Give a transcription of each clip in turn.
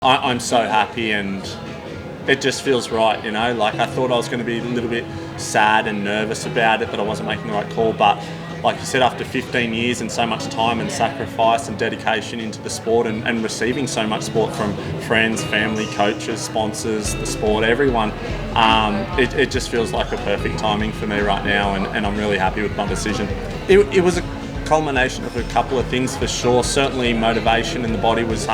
I'm so happy, and it just feels right, like I thought I was going to be a little bit sad and nervous about it, that I wasn't making the right call, but like you said, after 15 years and so much time and sacrifice and dedication into the sport and receiving so much support from friends, family, coaches, sponsors, the sport, everyone, it just feels like a perfect timing for me right now, and I'm really happy with my decision. It was a culmination of a couple of things for sure. Certainly motivation in the body was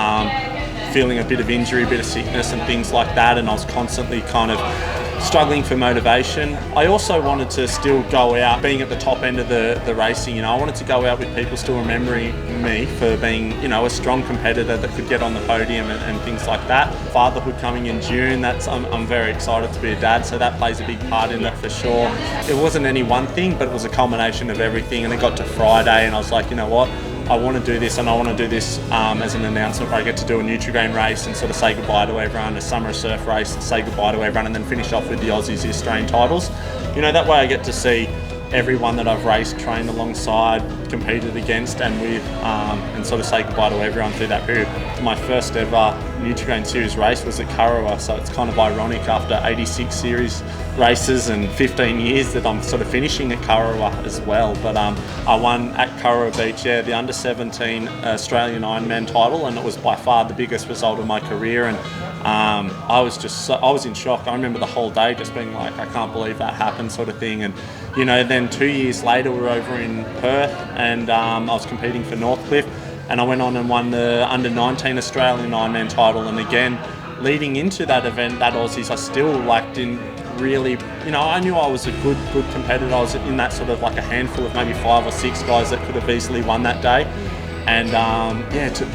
feeling a bit of injury, a bit of sickness and things like that, and I was constantly kind of struggling for motivation. I also wanted to still go out, being at the top end of the racing, I wanted to go out with people still remembering me for being, a strong competitor that could get on the podium and things like that. Fatherhood coming in June, I'm very excited to be a dad, so that plays a big part in that for sure. It wasn't any one thing, but it was a culmination of everything, and it got to Friday and I was like, you know what? I want to do this, and I want to do this as an announcement where I get to do a Nutri-Grain race and sort of say goodbye to everyone, a summer surf race, say goodbye to everyone, and then finish off with the Aussies, the Australian titles. That way I get to see everyone that I've raced, trained alongside, competed against and with, and sort of say goodbye to everyone through that period. My first ever Nutri-Grain Series race was at Kurrawa, so it's kind of ironic after 86 series races and 15 years that I'm sort of finishing at Kurrawa as well. But I won at Kurrawa Beach, the under-17 Australian Ironman title, and it was by far the biggest result of my career, and I was in shock. I remember the whole day just being like, I can't believe that happened, sort of thing. And then 2 years later we were over in Perth, and I was competing for Northcliffe, and I went on and won the under-19 Australian Ironman title. And again, leading into that event, that Aussies, I still didn't really, I knew I was a good competitor. I was in that sort of like a handful of maybe 5 or 6 guys that could have easily won that day. And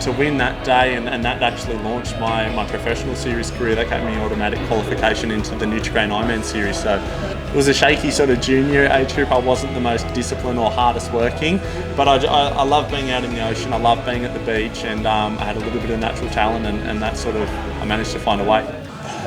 to win that day, and that actually launched my professional series career. That gave me automatic qualification into the Nutri-Grain IronMan Series. So it was a shaky sort of junior age group. I wasn't the most disciplined or hardest working, but I love being out in the ocean. I love being at the beach, and I had a little bit of natural talent, and that sort of, I managed to find a way.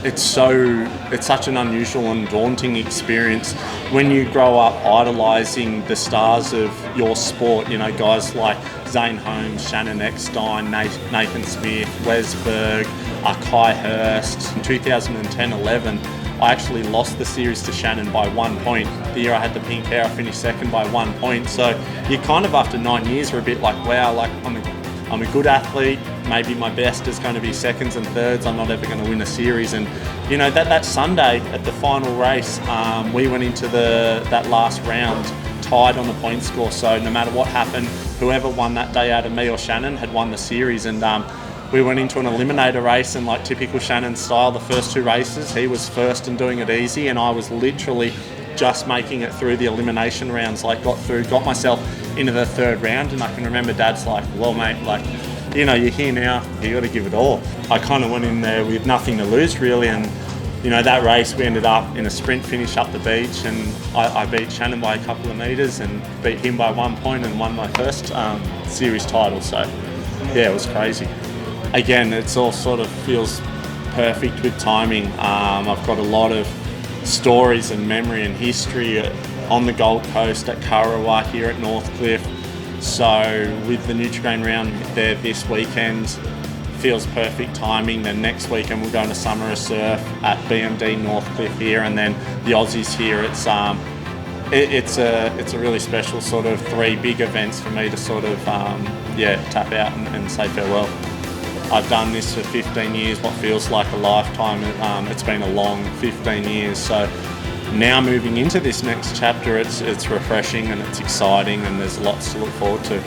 It's such an unusual and daunting experience when you grow up idolising the stars of your sport, guys like Zane Holmes, Shannon Eckstein, Nathan Smith, Wes Berg, Kai Hurst. In 2010-11, I actually lost the series to Shannon by 1 point. The year I had the pink hair, I finished second by 1 point. So you kind of, after 9 years, are a bit like, wow, I'm a good athlete. Maybe my best is going to be seconds and thirds. I'm not ever going to win a series. And that Sunday at the final race, we went into that last round tied on the point score. So no matter what happened, whoever won that day out of me or Shannon had won the series. And we went into an eliminator race, and like typical Shannon style, the first 2 races, he was first and doing it easy, and I was literally just making it through the elimination rounds, got myself into the 3rd round. And I can remember Dad's like, well mate, you're here now, you got to give it all. I kind of went in there with nothing to lose really, and that race we ended up in a sprint finish up the beach, and I beat Shannon by a couple of metres and beat him by 1 point and won my first series title. So yeah, it was crazy. Again, it's all sort of feels perfect with timing. I've got a lot of stories and memory and history on the Gold Coast, at Kurrawa, here at Northcliffe. So with the Nutri-Grain round there this weekend, feels perfect timing. Then next weekend we're going to summer surf at BMD Northcliffe here, and then the Aussies here. It's a really special sort of 3 big events for me to sort of tap out and say farewell. I've done this for 15 years, what feels like a lifetime. It's been a long 15 years. So now moving into this next chapter, it's refreshing and it's exciting, and there's lots to look forward to.